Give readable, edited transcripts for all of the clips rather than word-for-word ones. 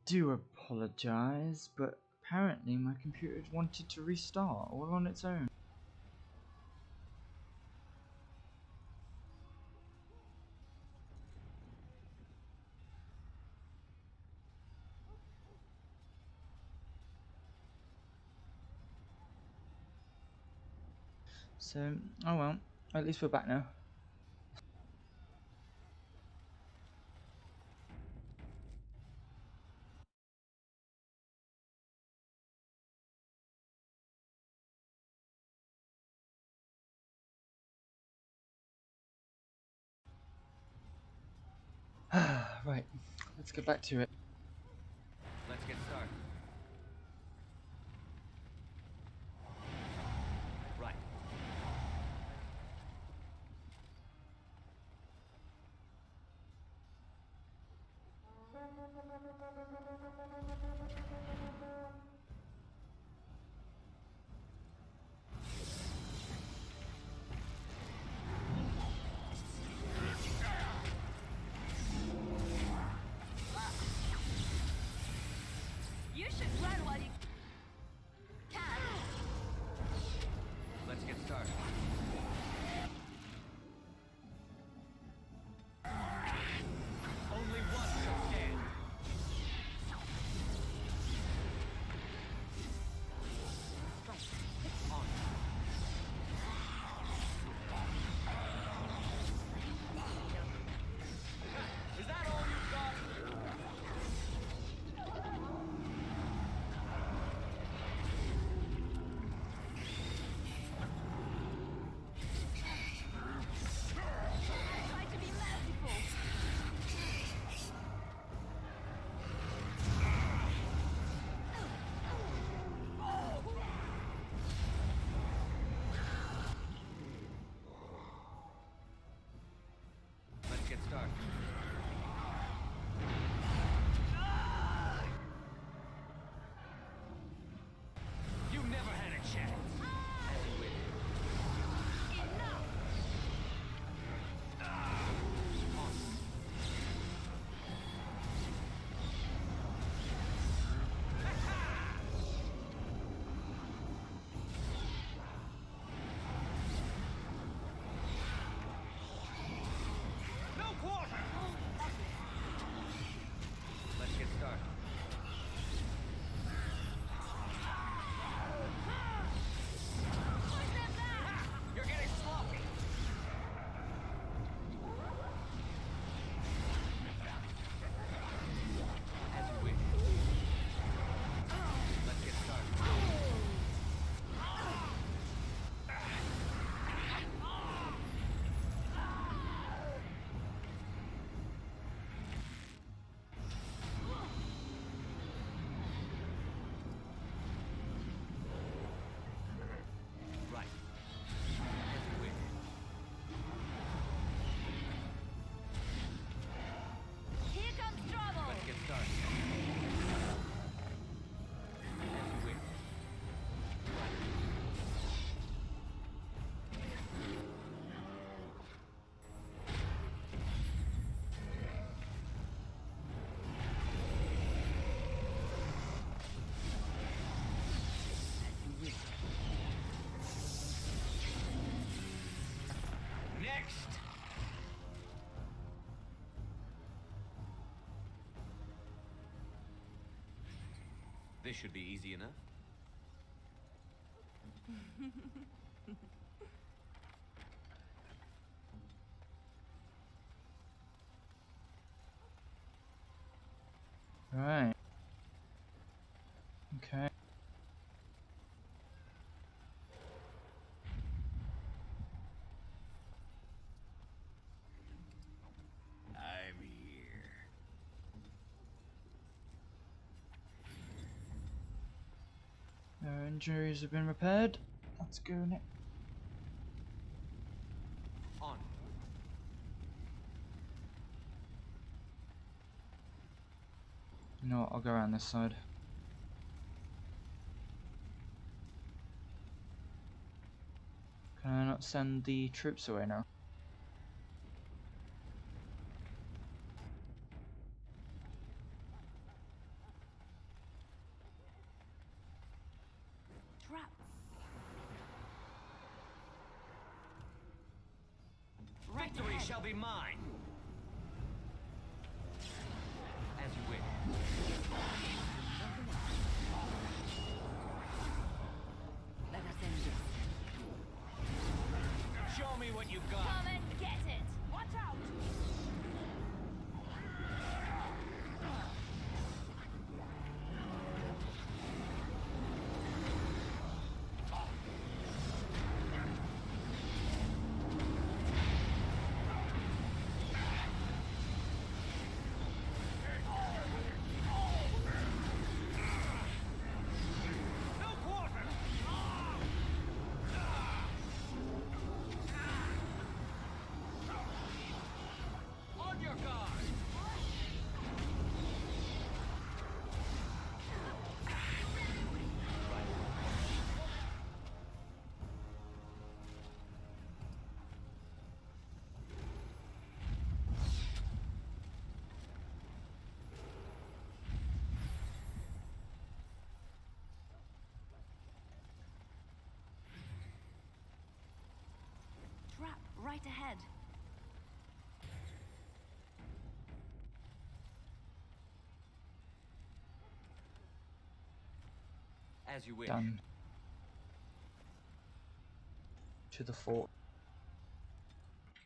do apologize, but apparently my computer wanted to restart all on its own. So, oh well, at least we're back now. Right, let's get back to it. Let's get started. Right. You should run while you can. Let's get started. Only one shall stand. On. Is that all you've got? Try to be merciful. Let's get started. You never had a chance. As you wish. Enough. On. No quarter. Let's get started. Push them back. You're getting sloppy. As you wish. Let's get started. Right. As you wish. Here comes trouble. Let's get started. As you wish. Next! This should be easy enough. Right. Okay. I'm here. Our injuries have been repaired. Let's go next. On. You know what, I'll go around this side. Can I not send the troops away now? shall be mine. As you wish. Let us end this. Show me what you've got. Come and get it! Watch out! No quarter! On your guard! Trap right ahead. As you wish. Done. To the fort.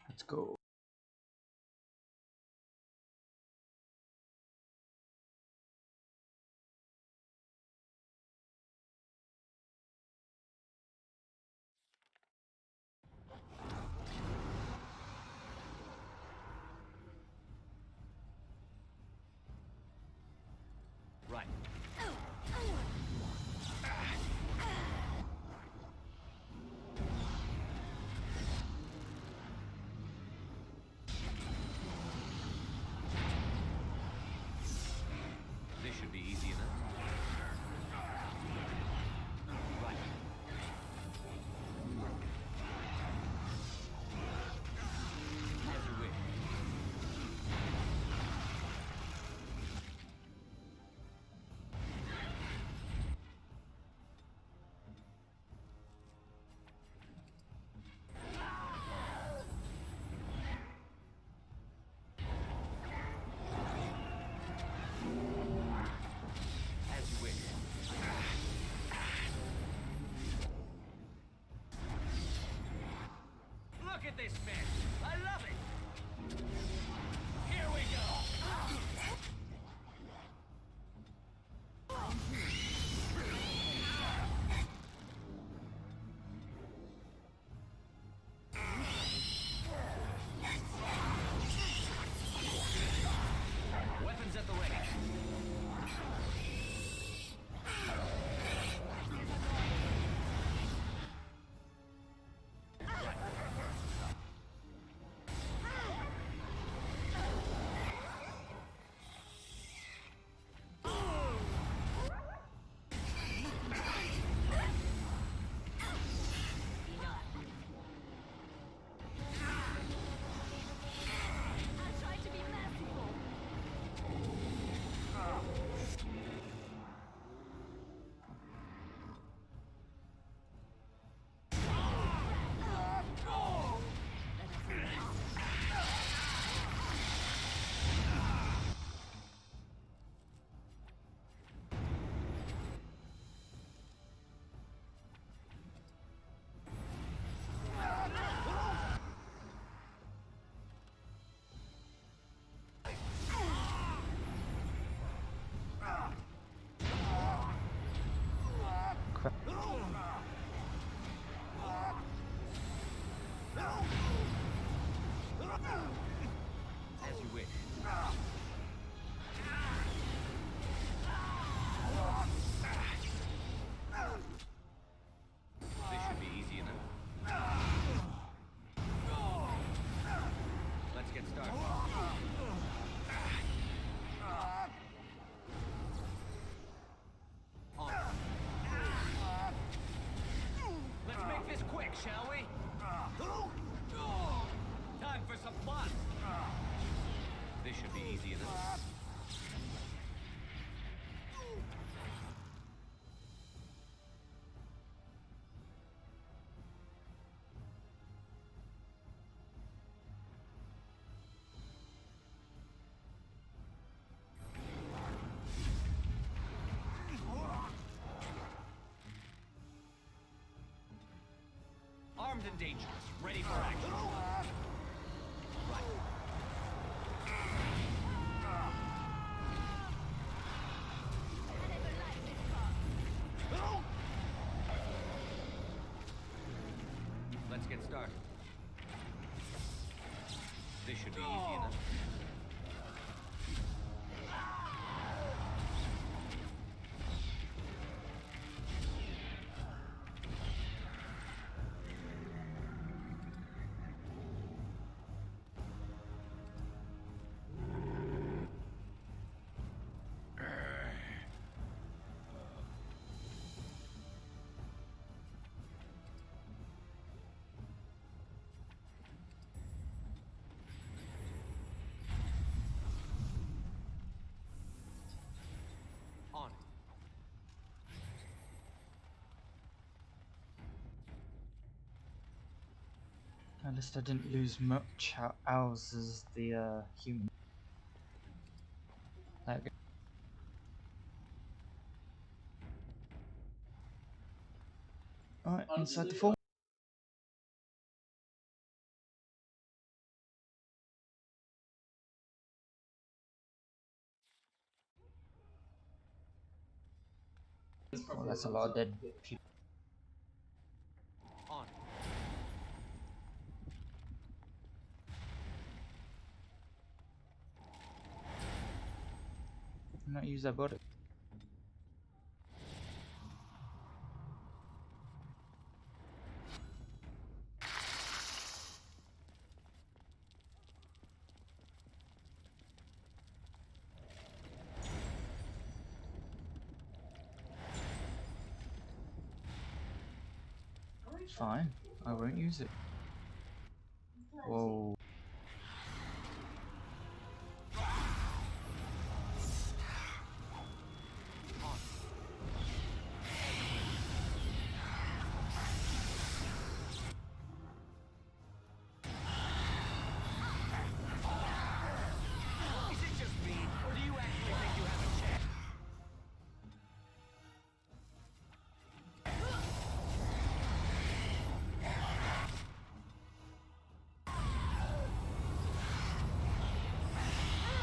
Let's go. Right. This should be easy enough. Right. As you wish. As you wish. Look at this mess! I love it! Here we go! Weapons at the ready. I tried to be merciful. Crap. As you wish. This should be easy enough. Let's get started. On. Let's make this quick, shall we? Time for some fun. This should be easy enough. Armed and dangerous. Ready for action. Right. I never liked this part. Let's get started. This should be easy enough. On it. At least I didn't lose much else as the human. There we go. Alright, inside the fort. Well, that's a lot of dead people. On it. Not use that body. Fine, I won't use it. Whoa. Is it just me, or do you actually think you have a chance?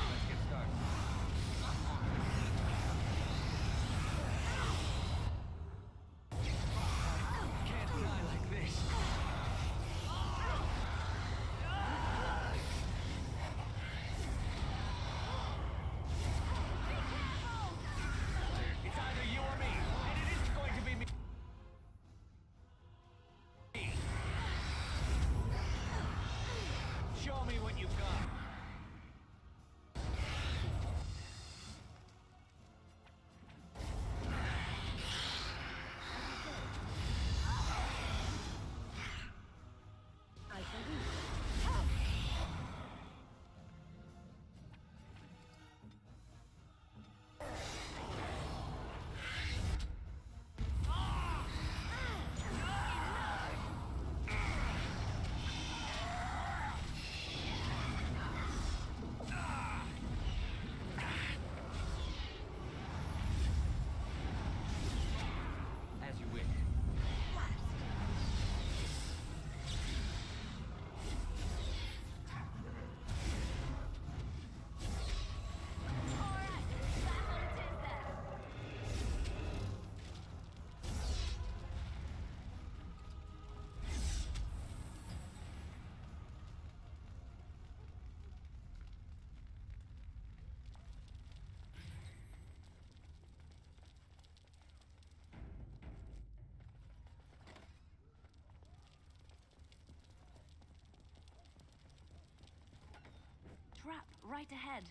Let's get started. Can't die like this. It's either you or me, and it isn't going to be me. Show me what you've got. I believe. As you wish. Alright, that's what it is then. Trap right ahead.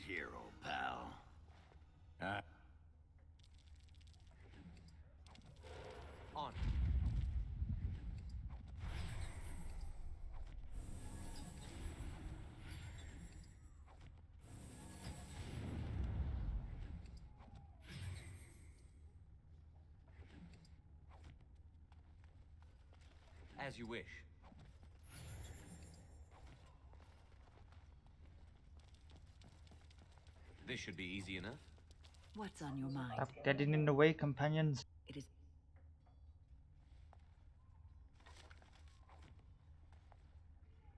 here, old pal. Uh, On. As you wish. This should be easy enough. What's on your mind? Stop getting in the way, companions. It is.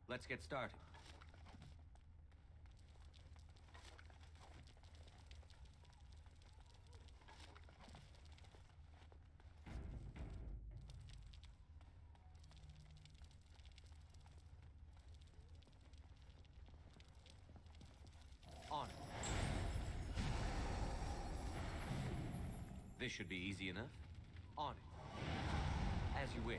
Let's get started. On. This should be easy enough. On it. As you wish.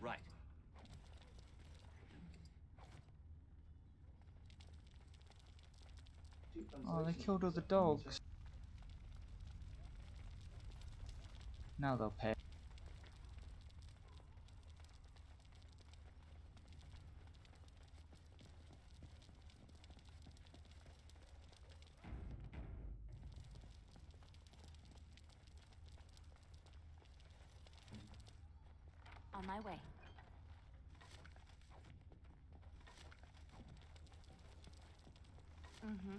Right. Oh, they killed all the dogs. Now they'll pay. On my way. Mm-hmm.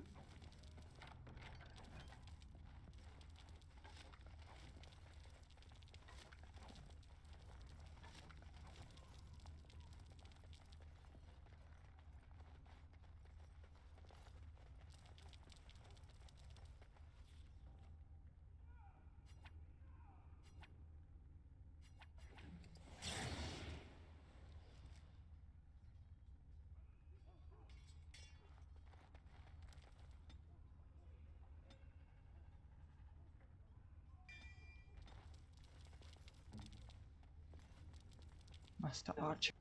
Master Archer.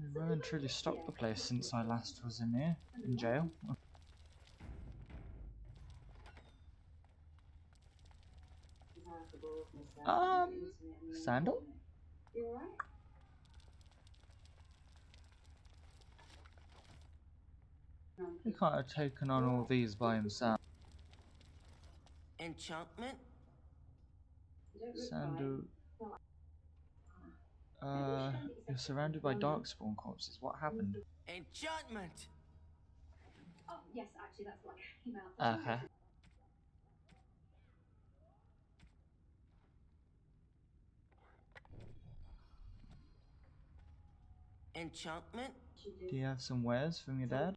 We've well and truly stocked the place since I last was in here, in jail. Sandal? He can't have taken on all these by himself. Enchantment? Sandal. You're surrounded by darkspawn corpses. What happened? Enchantment! Oh, yes, actually, that's what came out. Okay. Enchantment? Do you have some wares from your dad?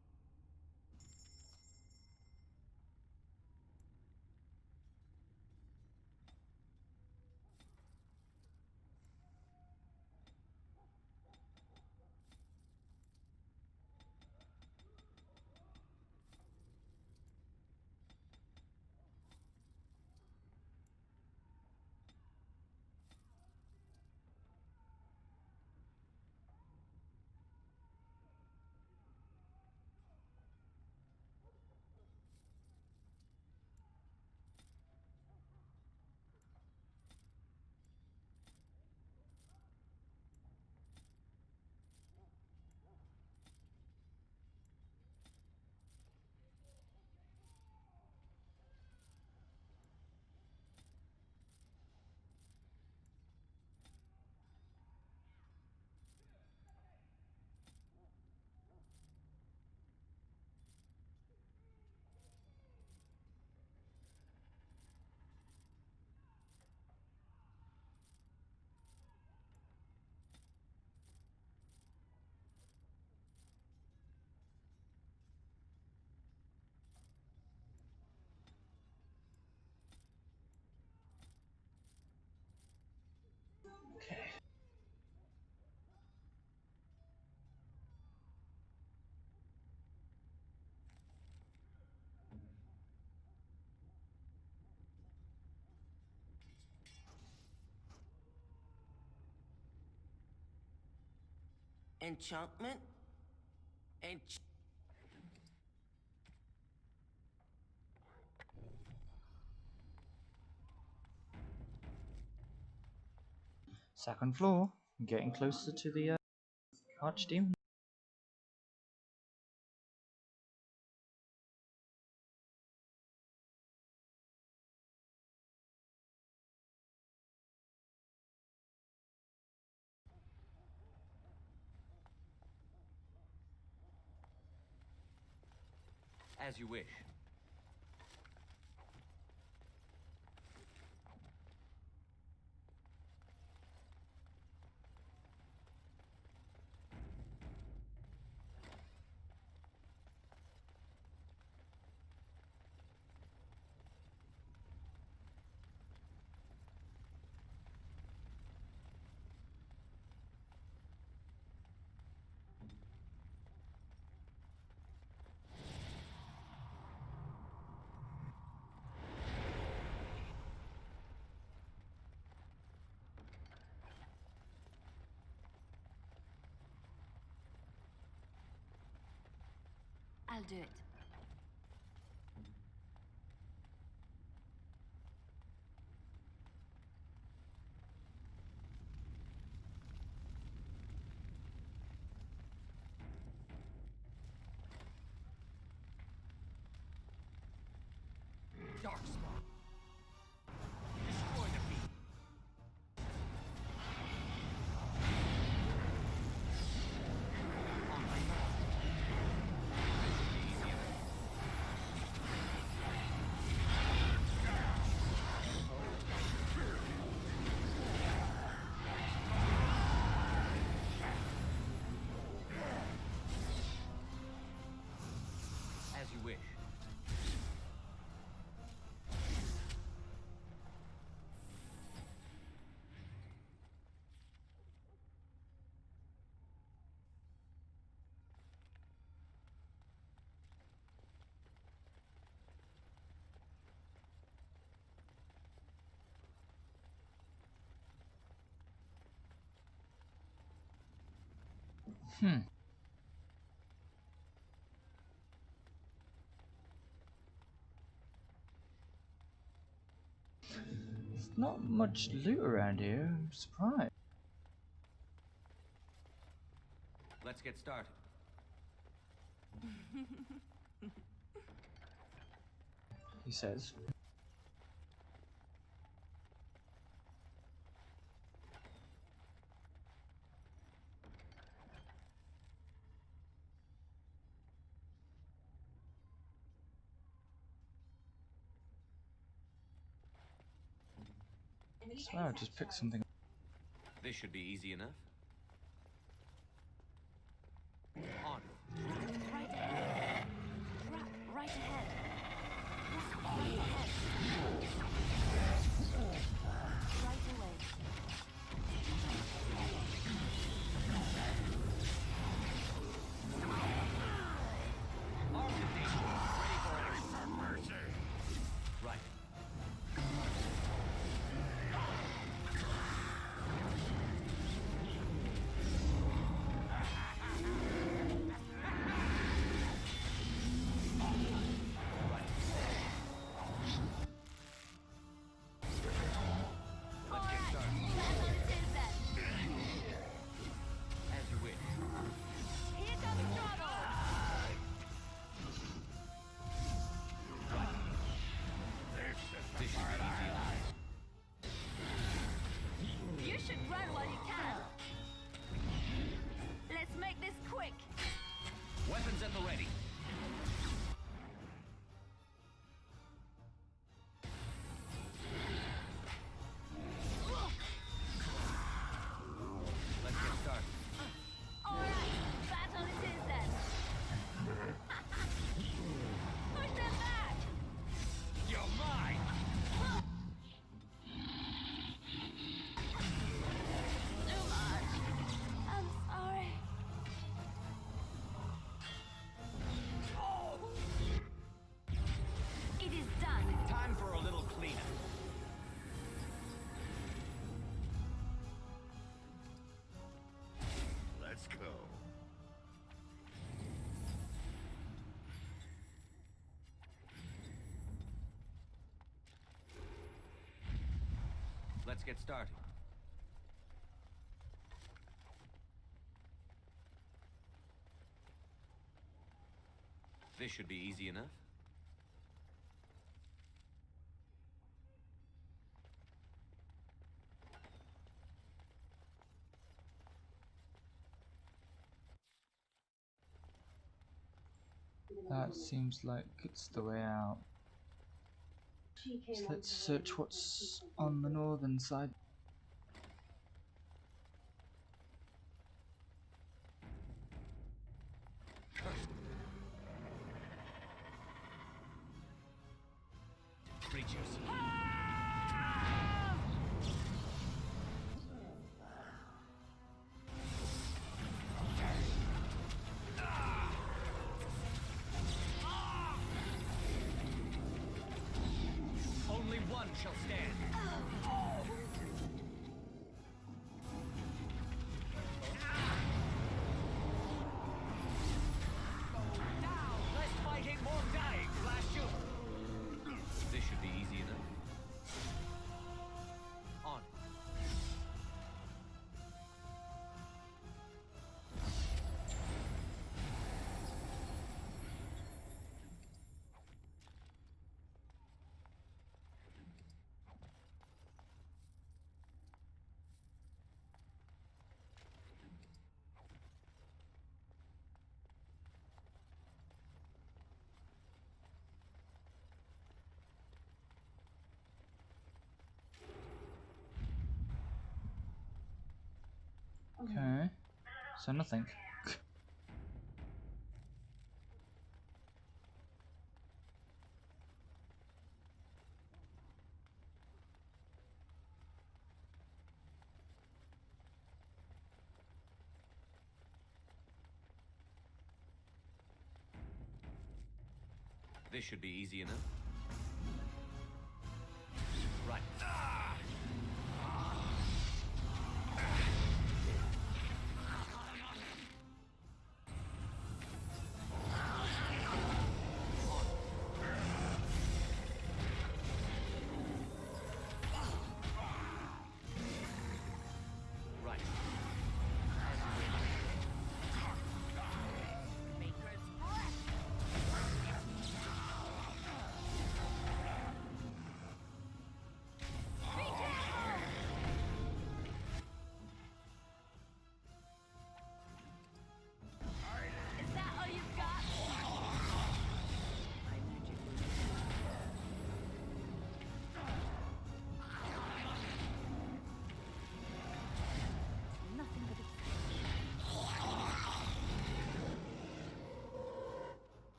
Enchantment? Second floor. Getting closer to the archdemon. As you wish. I'll do it. Darkspawn. Destroy the beast. On my mark. Easier. As you wish. Hmm. There's not much loot around here. I'm surprised. Let's get started. He says. So I'll just pick something. This should be easy enough. On. Right ahead. Right ahead. Right ahead. Right away. Armed and dangerous. Ready for action. Mercy. Right. Let's get started. That's what it is then. As you wish. Here comes trouble. This should be easy enough. You should run while you can. Let's make this quick. Weapons at the ready. Let's get started. All right, battle it is then. Push them back. You're mine! Too much. I'm sorry. Let's get started. This should be easy enough. That seems like it's the way out. So let's search what's on the northern side. Creatures. Only one shall stand. Now, less fighting, more dying. Blast you. This should be easy enough. On. Okay. So nothing. This should be easy enough. Right. Right. Maker's breath. Be careful! Is that all you've got? My magic nothing but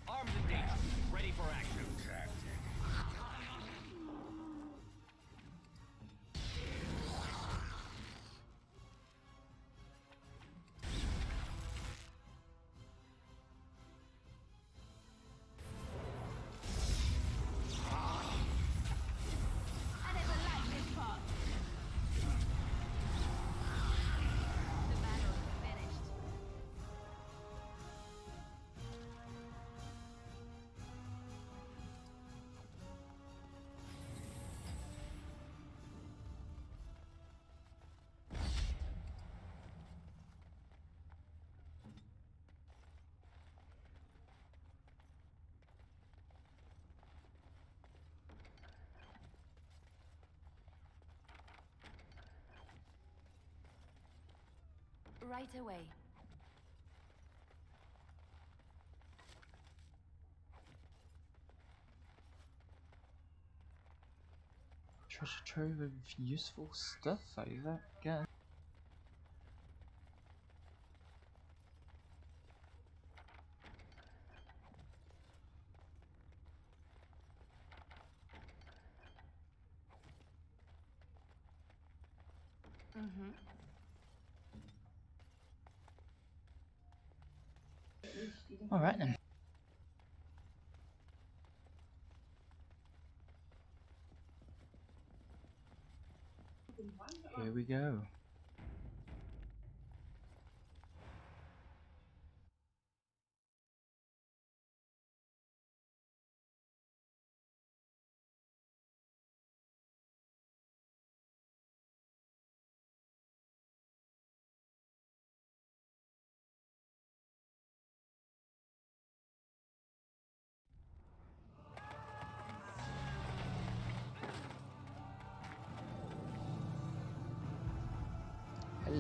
Armed and dangerous. Ready for action. I never liked this part. The battle is finished. Right away. Treasure trove of useful stuff, I guess. Alright then. Here we go.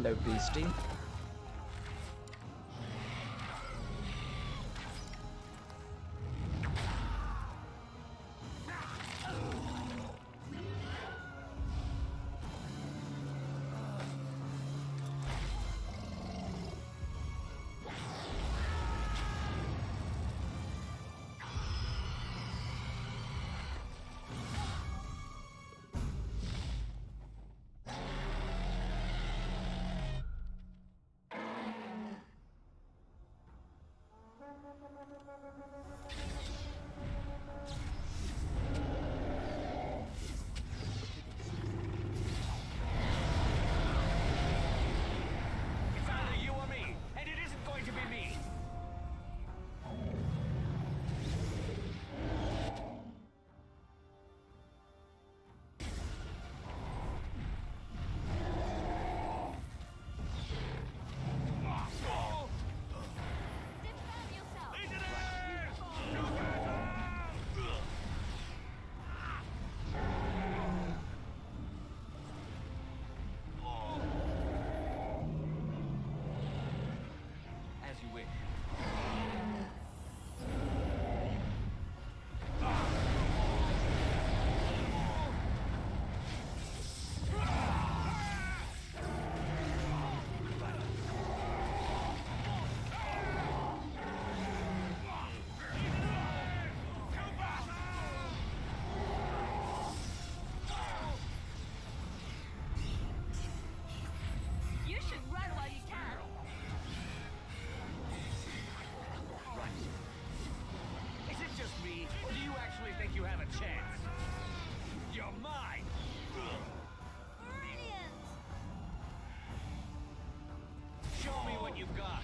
Hello, beastie. It's either you or me, and it isn't going to be me. Defend yourself. As you wish. You should run while you can. Is it just me, or do you actually think you have a chance? You're mine! Brilliant. Show me what you've got.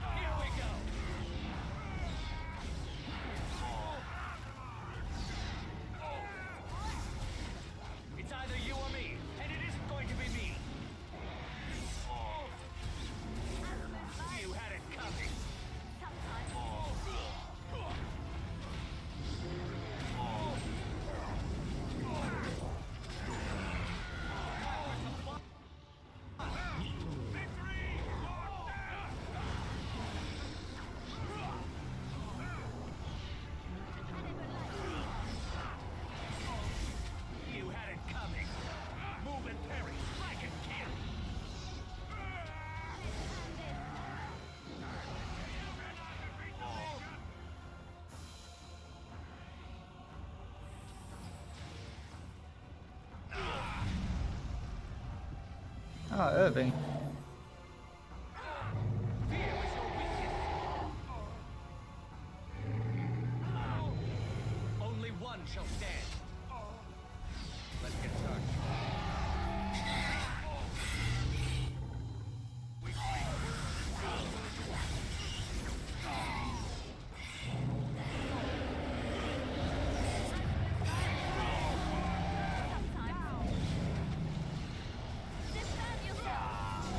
Here we go! It's either you or me, and it isn't going to be me. You had it coming. Sometimes. You had it coming. Move and parry. Strike and kill. Ah, Irving. Fear is your weakness. Only one shall stand. Let's get started. Sometimes. Defend yourself.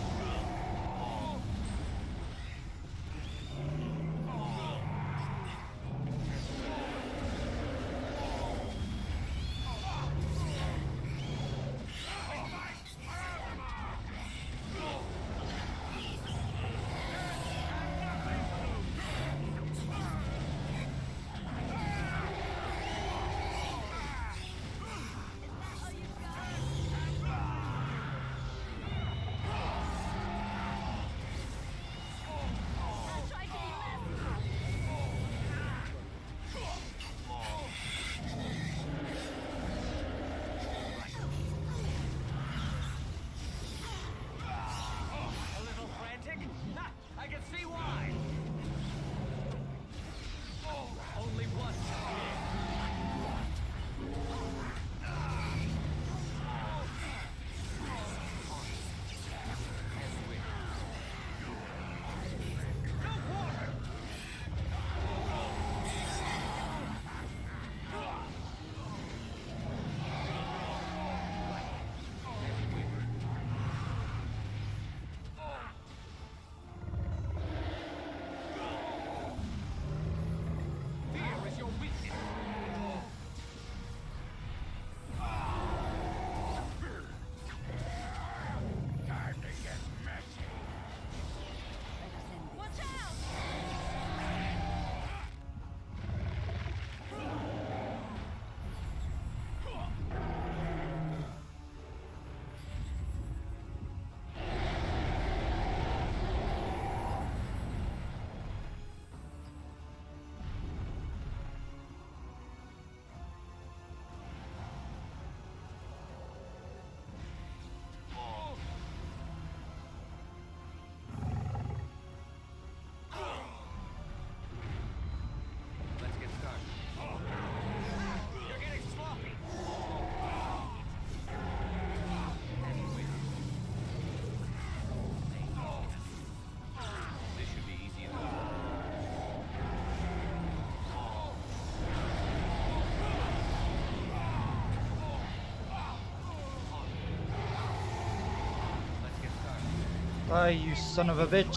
Bye, you son of a bitch. Is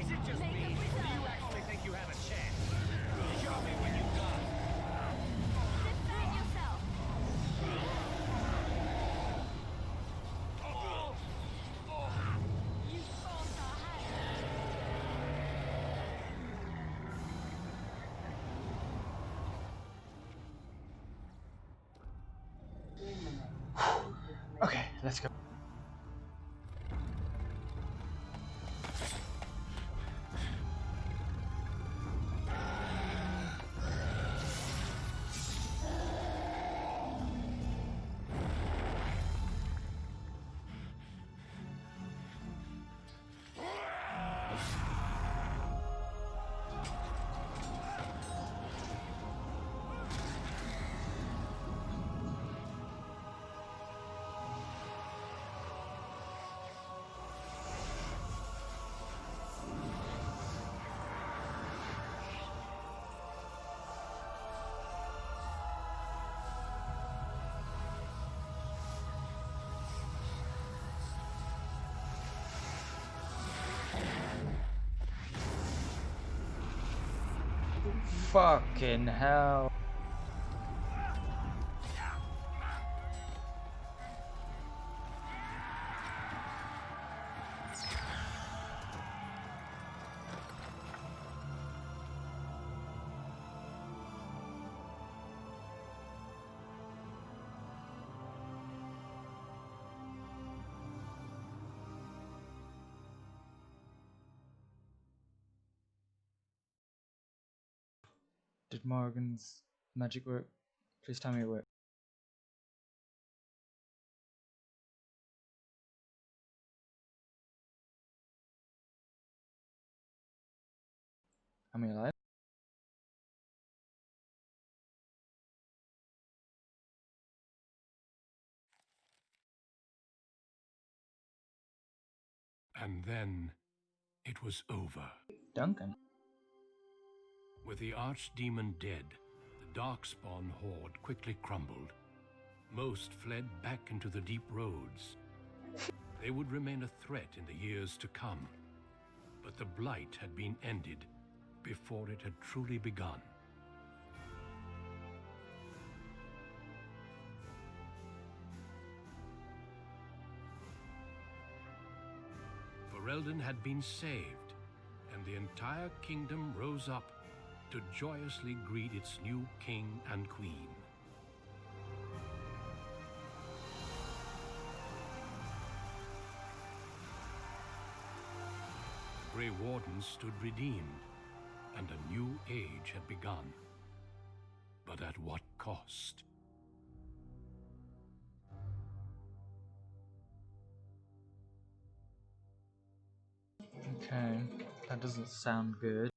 it just me, or do you actually think you have a chance? Show me what you got. Defend yourself. You forced our hand. Okay, let's go. Fucking hell. Did Morgan's magic work? Please tell me it worked. Am I alive? And then it was over. Duncan. With the archdemon dead, the Darkspawn horde quickly crumbled. Most fled back into the deep roads. They would remain a threat in the years to come. But the blight had been ended before it had truly begun. Ferelden had been saved, and the entire kingdom rose up to joyously greet its new king and queen. The Grey Wardens stood redeemed, and a new age had begun. But at what cost? Okay, that doesn't sound good.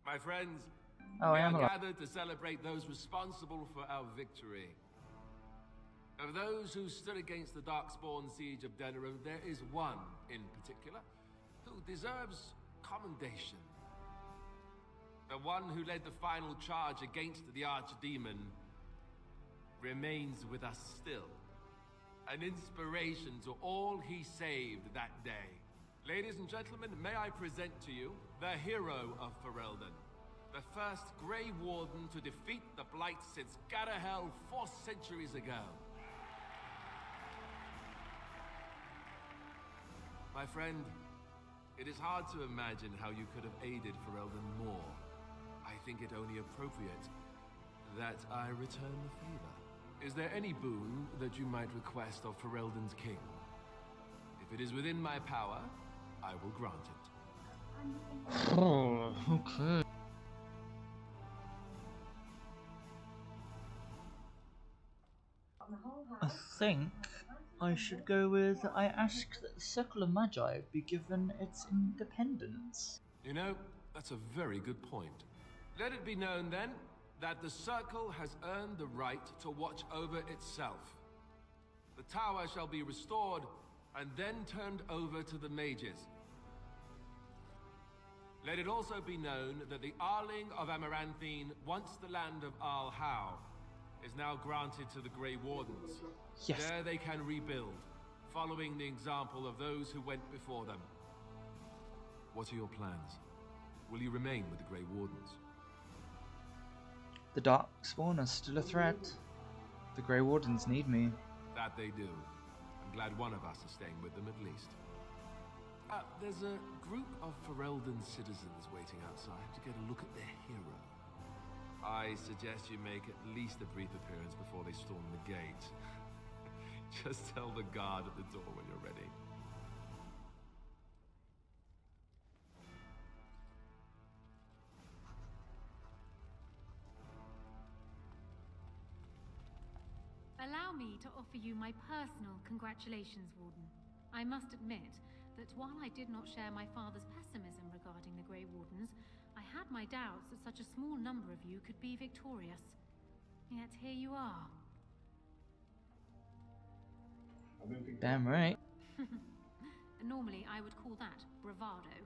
My friends, Oh, we I are am alive. gathered to celebrate those responsible for our victory. Of those who stood against the Darkspawn siege of Denerim, there is one in particular who deserves commendation. The one who led the final charge against the Archdemon remains with us still. An inspiration to all he saved that day. Ladies and gentlemen, may I present to you the hero of Ferelden, the first Grey Warden to defeat the Blight since Garahel 4 centuries ago. My friend, it is hard to imagine how you could have aided Ferelden more. I think it only appropriate that I return the favor. Is there any boon that you might request of Ferelden's king? If it is within my power, I will grant it. Oh, okay. I think I should go with I ask that the Circle of Magi be given its independence. You know, that's a very good point. Let it be known then that the Circle has earned the right to watch over itself. The tower shall be restored and then turned over to the mages. Let it also be known that the Arling of Amaranthine, once the land of Arl Howe, is now granted to the Grey Wardens. Yes. There they can rebuild, following the example of those who went before them. What are your plans? Will you remain with the Grey Wardens? The Darkspawn are still a threat. The Grey Wardens need me. That they do. I'm glad one of us is staying with them at least. There's a group of Ferelden citizens waiting outside to get a look at their hero. I suggest you make at least a brief appearance before they storm the gate. Just tell the guard at the door when you're ready. Allow me to offer you my personal congratulations, Warden. I must admit that while I did not share my father's pessimism regarding the Grey Wardens, I had my doubts that such a small number of you could be victorious. Yet here you are. Damn right. Normally I would call that bravado,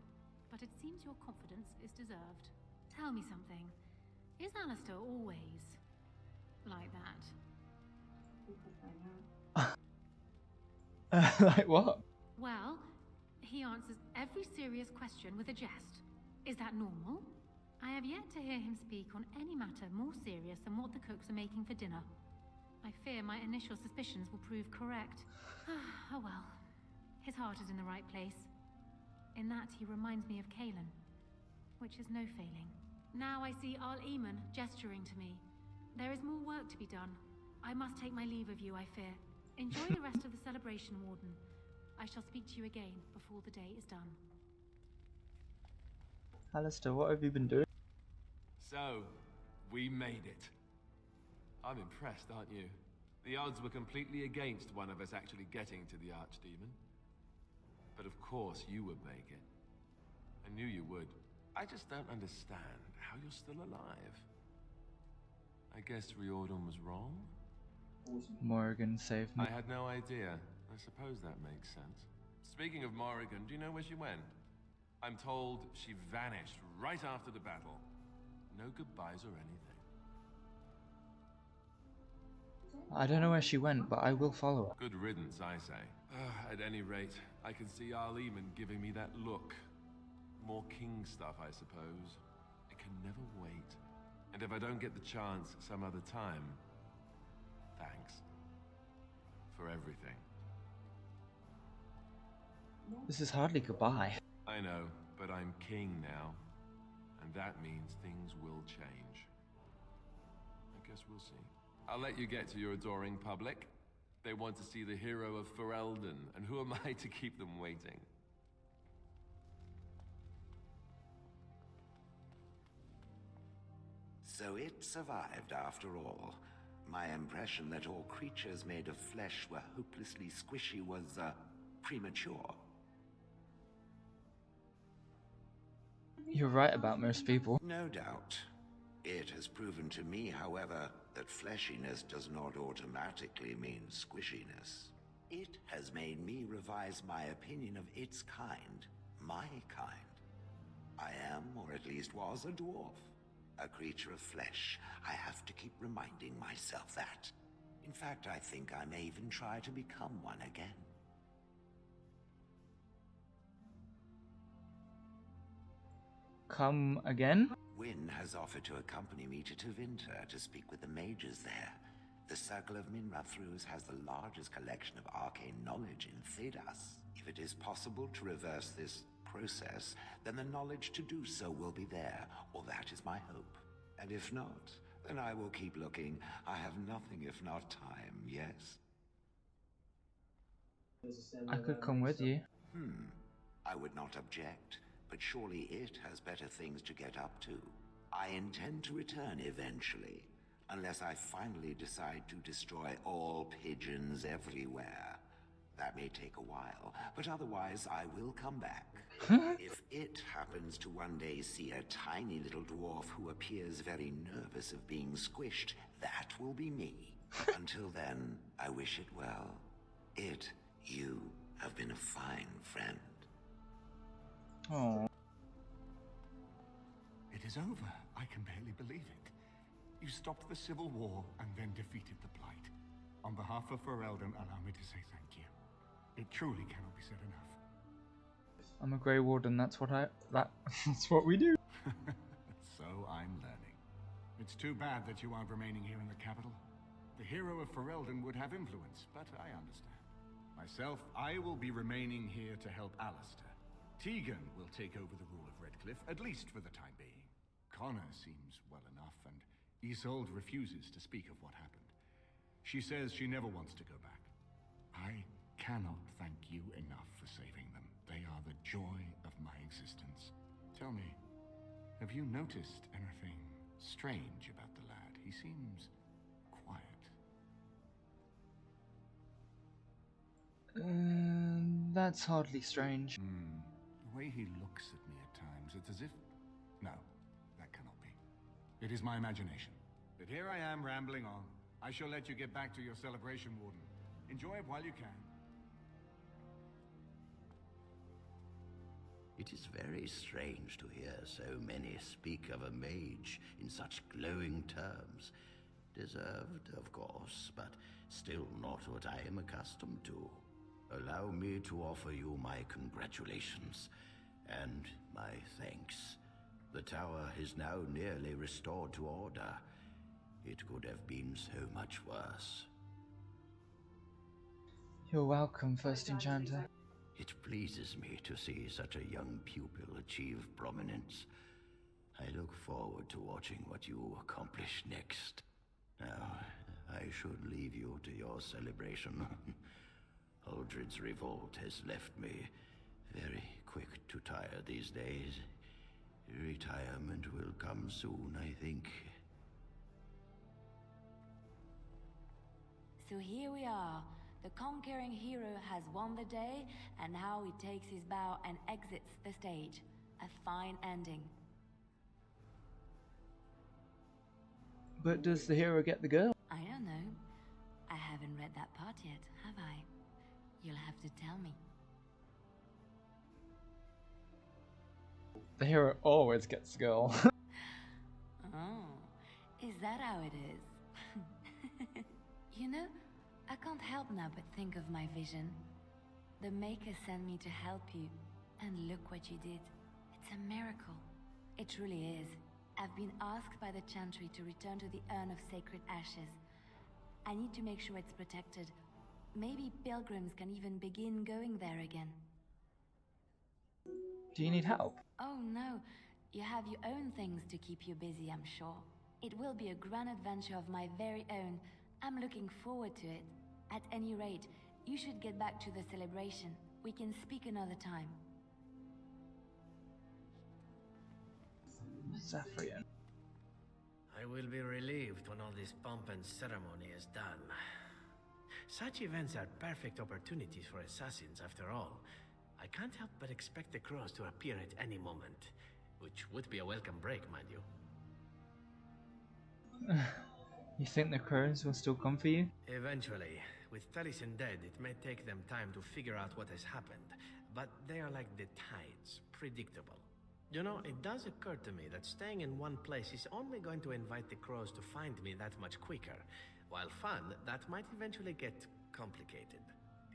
but it seems your confidence is deserved. Tell me something. Is Alistair always like that? Like what? Well, he answers every serious question with a jest. Is that normal? I have yet to hear him speak on any matter more serious than what the cooks are making for dinner. I fear my initial suspicions will prove correct. Oh well. His heart is in the right place. In that he reminds me of Kaelin, which is no failing. Now I see Arl Eamon gesturing to me. There is more work to be done. I must take my leave of you, I fear. Enjoy the rest of the celebration, Warden. I shall speak to you again before the day is done. Alistair, what have you been doing? So, we made it. I'm impressed, aren't you? The odds were completely against one of us actually getting to the Archdemon. But of course you would make it. I knew you would. I just don't understand how you're still alive. I guess Riordan was wrong? Morrigan saved me. I had no idea. I suppose that makes sense. Speaking of Morrigan, do you know where she went? I'm told she vanished right after the battle. No goodbyes or anything. I don't know where she went, but I will follow her. Good riddance, I say. At any rate, I can see Arl Eamon giving me that look. More king stuff, I suppose. I can never wait. And if I don't get the chance some other time, thanks. For everything. This is hardly goodbye. I know, but I'm king now. And that means things will change. I guess we'll see. I'll let you get to your adoring public. They want to see the hero of Ferelden, and who am I to keep them waiting? So it survived after all. My impression that all creatures made of flesh were hopelessly squishy was, premature. You're right about most people. No doubt. It has proven to me, however, that fleshiness does not automatically mean squishiness. It has made me revise my opinion of its kind, my kind. I am, or at least was, a dwarf. A creature of flesh. I have to keep reminding myself that. In fact, I think I may even try to become one again. Come again? Wynne has offered to accompany me to Tevinter to speak with the mages there. The Circle of Minrathous has the largest collection of arcane knowledge in Thedas. If it is possible to reverse this process, then the knowledge to do so will be there, or that is my hope. And if not, then I will keep looking. I have nothing if not time, yes? I could come with you. I would not object, but surely it has better things to get up to. I intend to return eventually, unless I finally decide to destroy all pigeons everywhere. That may take a while, but otherwise I will come back. If it happens to one day see a tiny little dwarf who appears very nervous of being squished, that will be me. Until then, I wish it well. You have been a fine friend. Oh. It is over. I can barely believe it. You stopped the Civil War and then defeated the Blight. On behalf of Ferelden, allow me to say thank you. It truly cannot be said enough. I'm a Grey Warden, that's what we do. So I'm learning. It's too bad that you aren't remaining here in the capital. The hero of Ferelden would have influence, but I understand. Myself, I will be remaining here to help Alistair. Tegan will take over the rule of Redcliffe, at least for the time being. Connor seems well enough, and Isolde refuses to speak of what happened. She says she never wants to go back. I cannot thank you enough for saving them. They are the joy of my existence. Tell me, have you noticed anything strange about the lad? He seems quiet. That's hardly strange. The way he looks at me at times, it's as if... No, that cannot be. It is my imagination. But here I am rambling on. I shall let you get back to your celebration, Warden. Enjoy it while you can. It is very strange to hear so many speak of a mage in such glowing terms. Deserved, of course, but still not what I am accustomed to. Allow me to offer you my congratulations and my thanks. The tower is now nearly restored to order. It could have been so much worse. You're welcome, First Enchanter. It pleases me to see such a young pupil achieve prominence. I look forward to watching what you accomplish next. Now, I should leave you to your celebration. Uldred's revolt has left me very quick to tire these days. Retirement will come soon, I think. So here we are. The conquering hero has won the day, and now he takes his bow and exits the stage. A fine ending. But does the hero get the girl? I don't know. I haven't read that part yet, have I? You'll have to tell me. The hero always gets the girl. Oh, is that how it is? You know, I can't help now but think of my vision. The Maker sent me to help you, and look what you did. It's a miracle. It truly is. I've been asked by the Chantry to return to the Urn of Sacred Ashes. I need to make sure it's protected. Maybe pilgrims can even begin going there again. Do you need help? Oh no, you have your own things to keep you busy, I'm sure. It will be a grand adventure of my very own. I'm looking forward to it. At any rate, you should get back to the celebration. We can speak another time. Zafrian. I will be relieved when all this pomp and ceremony is done. Such events are perfect opportunities for assassins, after all. I can't help but expect the crows to appear at any moment, which would be a welcome break, mind you. You think the crows will still come for you? Eventually. With Taliesin dead, it may take them time to figure out what has happened, but they are like the tides, predictable. You know, it does occur to me that staying in one place is only going to invite the crows to find me that much quicker. While fun, that might eventually get complicated.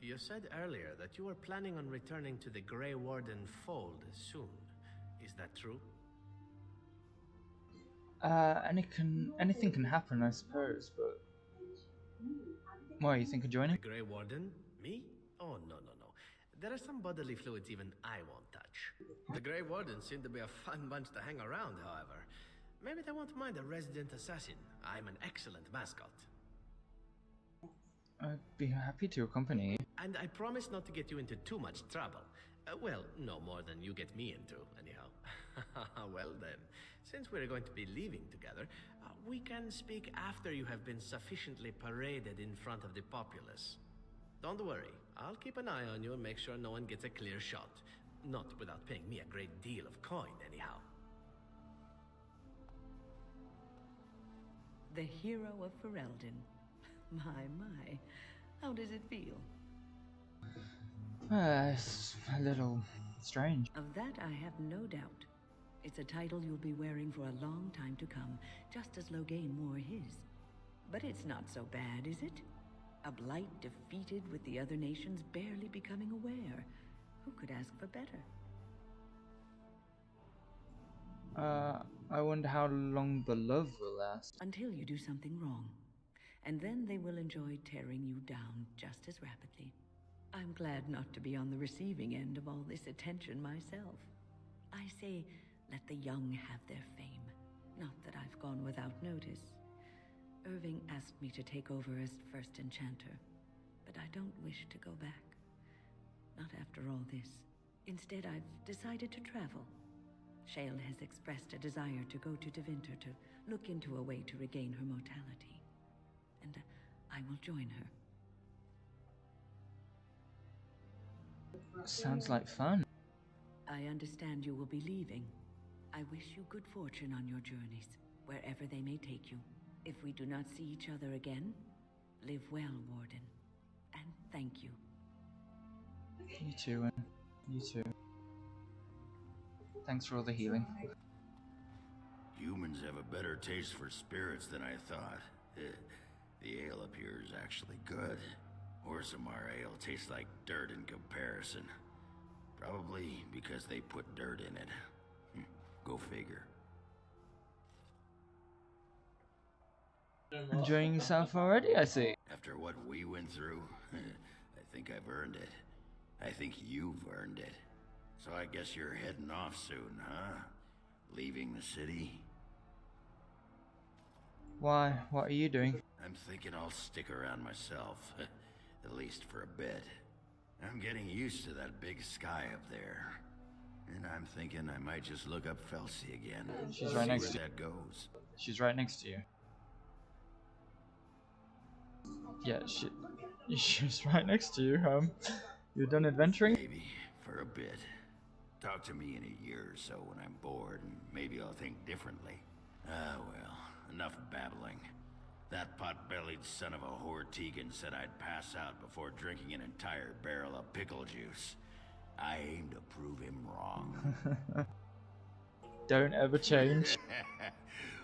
You said earlier that you were planning on returning to the Grey Warden fold soon. Is that true? Anything can happen, I suppose, but... Why, you think of joining? The Grey Warden? Me? Oh, no. There are some bodily fluids even I won't touch. The Grey Wardens seem to be a fun bunch to hang around, however. Maybe they won't mind a resident assassin. I'm an excellent mascot. I'd be happy to accompany you. And I promise not to get you into too much trouble. Well, no more than you get me into, anyhow. Well then, since we're going to be leaving together, we can speak after you have been sufficiently paraded in front of the populace. Don't worry. I'll keep an eye on you and make sure no one gets a clear shot. Not without paying me a great deal of coin, anyhow. The hero of Ferelden. My. How does it feel? It's a little strange. Of that I have no doubt. It's a title you'll be wearing for a long time to come, just as Loghain wore his. But it's not so bad, is it? A blight defeated with the other nations barely becoming aware. Who could ask for better? I wonder how long the love will last. Until you do something wrong. And then they will enjoy tearing you down just as rapidly. I'm glad not to be on the receiving end of all this attention myself. I say, let the young have their fame. Not that I've gone without notice. Irving asked me to take over as first enchanter, but I don't wish to go back. Not after all this. Instead, I've decided to travel. Shale has expressed a desire to go to Tevinter to look into a way to regain her mortality. And I will join her. Sounds like fun. I understand you will be leaving. I wish you good fortune on your journeys, wherever they may take you. If we do not see each other again, live well, Warden. And thank you. You too, and you too. Thanks for all the healing. Humans have a better taste for spirits than I thought. The ale up here is actually good. Orzammar ale tastes like dirt in comparison. Probably because they put dirt in it. Go figure. Enjoying yourself already, I see. After what we went through, I think I've earned it. I think you've earned it. So I guess you're heading off soon, huh? Leaving the city? Why? What are you doing? I'm thinking I'll stick around myself. At least for a bit. I'm getting used to that big sky up there. And I'm thinking I might just look up Felsi again. She's right next to you. That goes. She's right next to you. Yeah, she's right next to you. You're done adventuring? Maybe, for a bit. Talk to me in a year or so when I'm bored, and maybe I'll think differently. Ah, well, enough babbling. That pot-bellied son of a Hortigan said I'd pass out before drinking an entire barrel of pickle juice. I aim to prove him wrong. Don't ever change.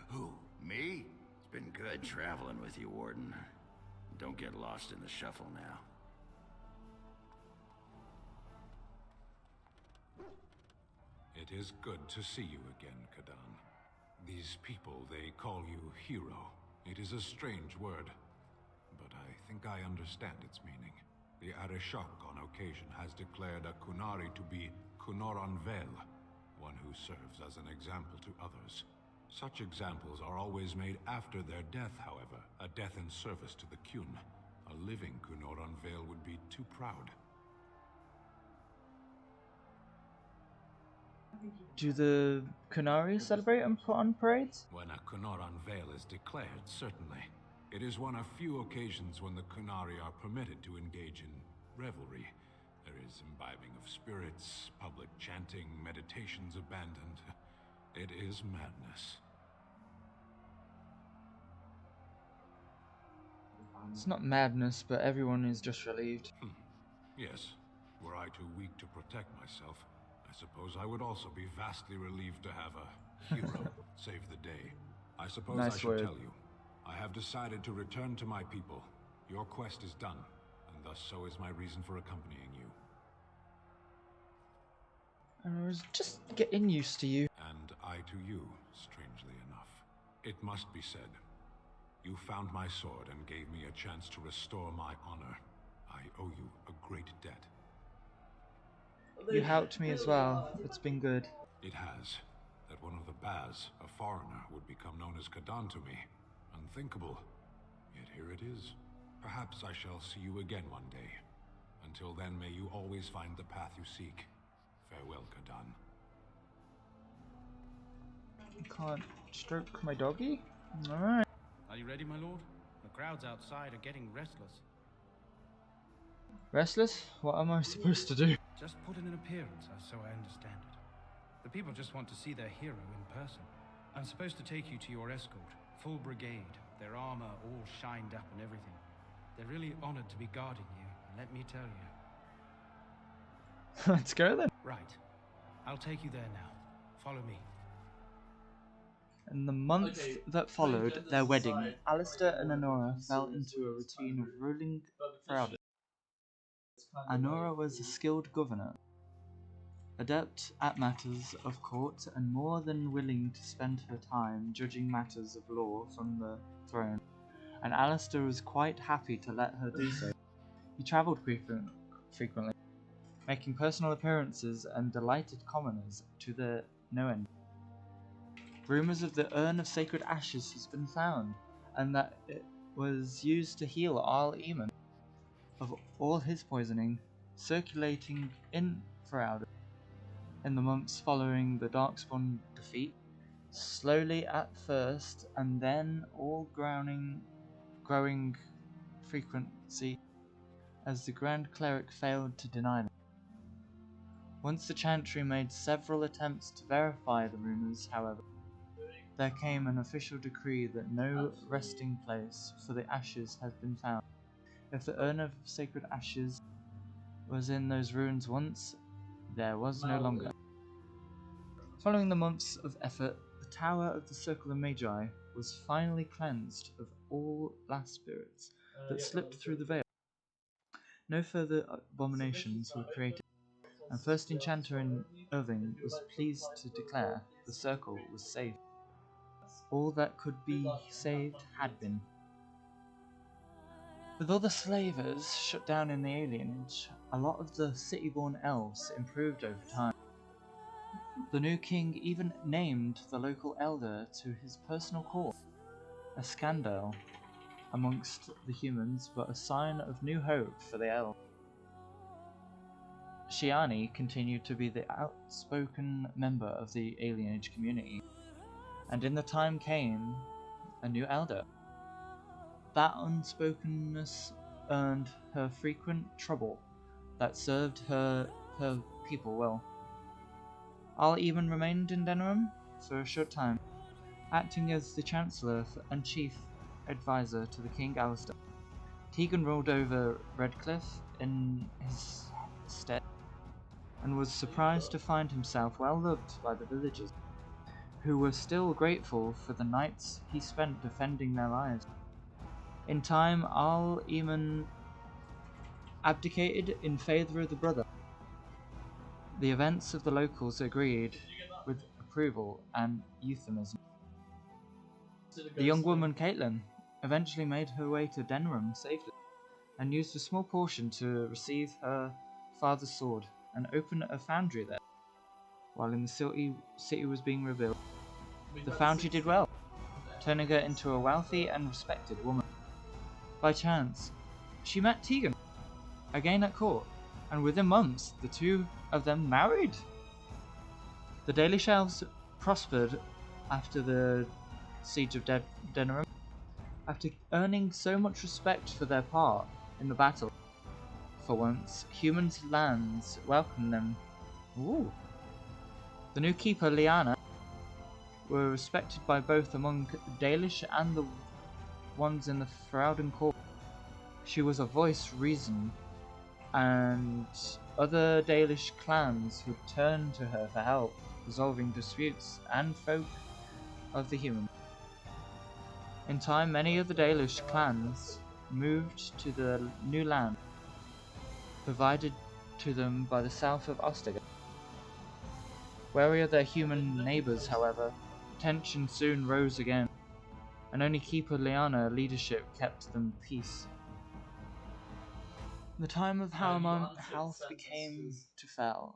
Who, me? It's been good traveling with you, Warden. Don't get lost in the shuffle now. It is good to see you again, Kadan. These people, they call you hero. It is a strange word, but I think I understand its meaning. The Arishok on occasion has declared a Qunari to be Kunoran Vel, one who serves as an example to others. Such examples are always made after their death, however, a death in service to the Qun. A living Kunoran Vel would be too proud. Do the Qunari celebrate and put on parades? When a Kunoran Vel is declared, certainly. It is one of few occasions when the Qunari are permitted to engage in revelry. There is imbibing of spirits, public chanting, meditations abandoned. It is madness. It's not madness, but everyone is just relieved. Yes. Were I too weak to protect myself, I suppose I would also be vastly relieved to have a hero save the day. I suppose I should tell you. I have decided to return to my people. Your quest is done, and thus so is my reason for accompanying you. I was just getting used to you. And I to you, strangely enough. It must be said. You found my sword and gave me a chance to restore my honor. I owe you a great debt. You helped me as well. It's been good. It has. That one of the Baz, a foreigner, would become known as Kadan to me. Unthinkable. Yet here it is. Perhaps I shall see you again one day. Until then, may you always find the path you seek. Farewell, Kadan. You can't stroke my doggy? Alright. Are you ready, my lord? The crowds outside are getting restless. Restless? What am I supposed to do? Just put in an appearance, so I understand it. The people just want to see their hero in person. I'm supposed to take you to your escort, full brigade, their armor all shined up and everything. They're really honored to be guarding you, let me tell you. Let's go then. Right. I'll take you there now. Follow me. In the month that followed their wedding, Alistair and Anora fell into a routine of ruling Ferelden. Anora was a skilled governor, adept at matters of court and more than willing to spend her time judging matters of law from the throne, and Alistair was quite happy to let her do so. He travelled frequently, making personal appearances and delighted commoners to the no end. Rumours of the Urn of Sacred Ashes has been found, and that it was used to heal Arl Eamon of all his poisoning, circulating in Ferelden. In the months following the Darkspawn defeat, slowly at first, and then all growing frequency as the Grand Cleric failed to deny them. Once the Chantry made several attempts to verify the rumours, however, there came an official decree that no resting place for the ashes had been found. If the Urn of Sacred Ashes was in those ruins once, there was no longer. Following the months of effort, the Tower of the Circle of Magi was finally cleansed of all last spirits that slipped through the veil. No further abominations were created, and First Enchanter in Irving was pleased to declare the circle was safe. All that could be saved had been. With all the slavers shut down in the alienage, a lot of the city-born elves improved over time. The new king even named the local elder to his personal court, a scandal amongst the humans, but a sign of new hope for the elves. Shiani continued to be the outspoken member of the alienage community, and in the time came a new elder. That unspokenness earned her frequent trouble that served her people well. Arl even remained in Denerim for a short time, acting as the Chancellor and Chief Advisor to the King Alistair. Tegan ruled over Redcliffe in his stead, and was surprised to find himself well loved by the villagers, who were still grateful for the nights he spent defending their lives. In time, Arl Eamon abdicated in favour of the brother. The events of the locals agreed with approval and euphemism. The young woman Caitlin eventually made her way to Denerim safely, and used a small portion to receive her father's sword and open a foundry there. While in the city was being rebuilt, the foundry did well, turning her into a wealthy and respected woman. By chance, she met Tegan, again at court, and within months the two of them married. The Dalish elves prospered after the siege of Denerim, after earning so much respect for their part in the battle. For once, humans' lands welcomed them. Ooh. The new keeper, Lyanna, were respected by both among Dalish and the ones in the Ferelden court. She was a voice reason, and other Dalish clans would turn to her for help, resolving disputes and folk of the human. In time, many of the Dalish clans moved to the new land provided to them by the south of Ostagar. Wary of their human neighbours, however, tension soon rose again, and only Keeper Lyanna's leadership kept them peace. The time of Haramon health became to fail.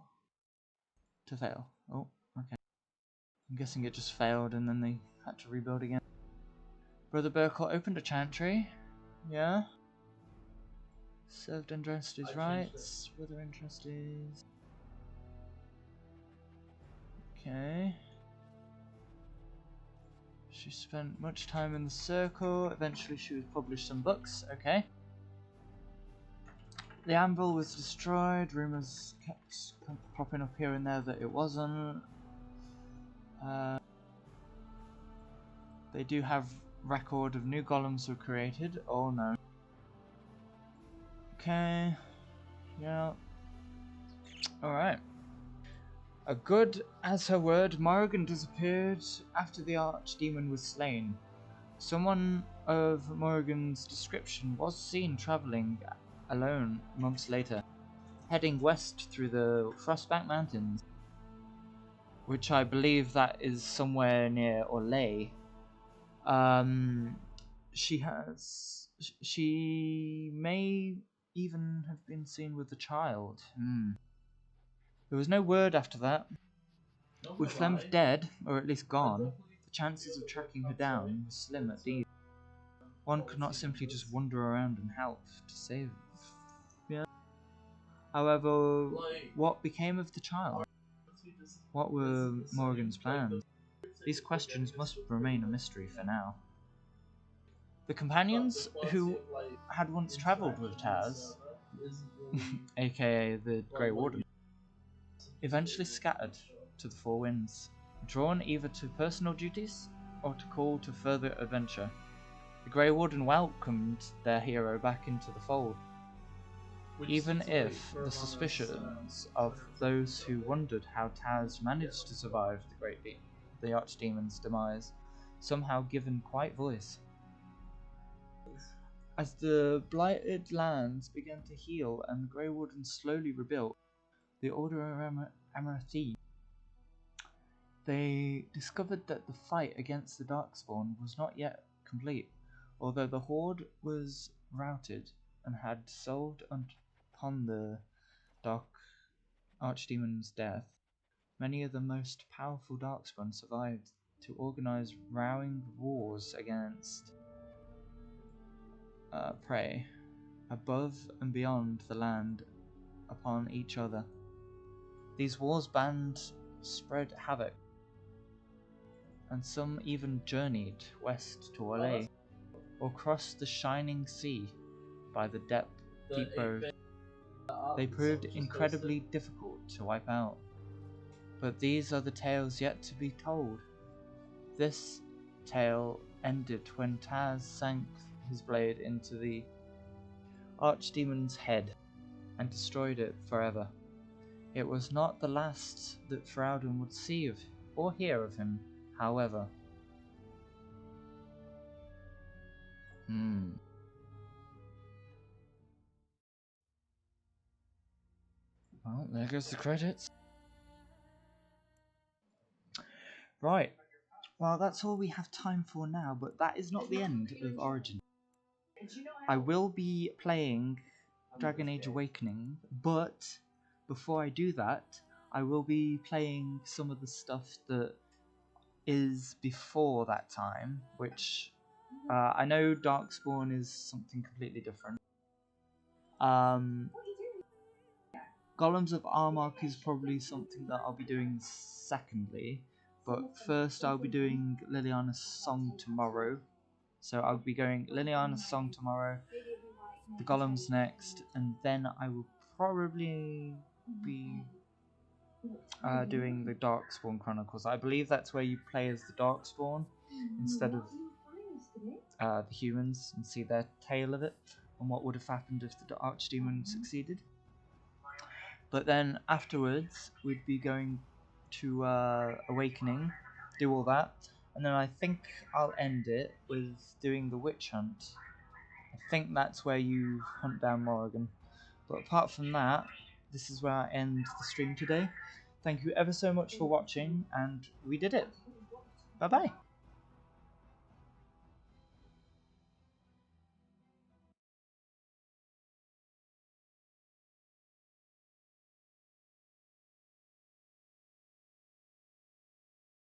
Oh, okay. I'm guessing it just failed and then they had to rebuild again. Brother Burkle opened a chantry. Yeah. Served Andraste's rights. Brother Andraste's. Okay. She spent much time in the circle. Eventually she would publish some books. Okay. The anvil was destroyed. Rumors kept popping up here and there that it wasn't. They do have record of new golems were created. Oh no. Okay. Yeah. Alright. A good as her word, Morrigan disappeared after the archdemon was slain. Someone of Morrigan's description was seen travelling alone months later, heading west through the Frostbank Mountains, which I believe that is somewhere near Orlais. She may even have been seen with the child. There was no word after that. With Flemeth dead, or at least gone, the chances of tracking her down were slim at these. One could not simply just wander around and help to save. Yeah. However, what became of the child? What were Morrigan's plans? These questions must remain a mystery for now. The companions who had once travelled with Taz, aka the Grey Warden, eventually scattered to the four winds, drawn either to personal duties or to call to further adventure. The Grey Warden welcomed their hero back into the fold, even if the suspicions of those who wondered how Taz managed to survive the Archdemon's demise somehow given quite voice. As the blighted lands began to heal and the Grey Warden slowly rebuilt the Order of Amaranthi, they discovered that the fight against the Darkspawn was not yet complete. Although the Horde was routed and had solved upon the Dark Archdemon's death, many of the most powerful Darkspawn survived to organize rousing wars against prey above and beyond the land upon each other. These wars spread havoc, and some even journeyed west to Orlais, or crossed the shining sea by the deep road. They proved incredibly difficult to wipe out, but these are the tales yet to be told. This tale ended when Taz sank his blade into the Archdemon's head and destroyed it forever. It was not the last that Ferelden would see of or hear of him, however. Well, there goes the credits. Right. Well, that's all we have time for now, but that is not the end of Origin. I will be playing Dragon Age Awakening, but before I do that, I will be playing some of the stuff that is before that time, which I know Darkspawn is something completely different. Golems of Armagh is probably something that I'll be doing secondly, but first I'll be doing Liliana's Song tomorrow. So I'll be going Liliana's Song tomorrow, the Golems next, and then I will probably be doing the Darkspawn Chronicles. I believe that's where you play as the Darkspawn instead of the humans and see their tale of it and what would have happened if the Archdemon succeeded. But then afterwards we'd be going to Awakening, do all that, and then I think I'll end it with doing the Witch Hunt. I think that's where you hunt down Morrigan. But apart from that, this is where I end the stream today. Thank you ever so much for watching, and we did it. Bye bye.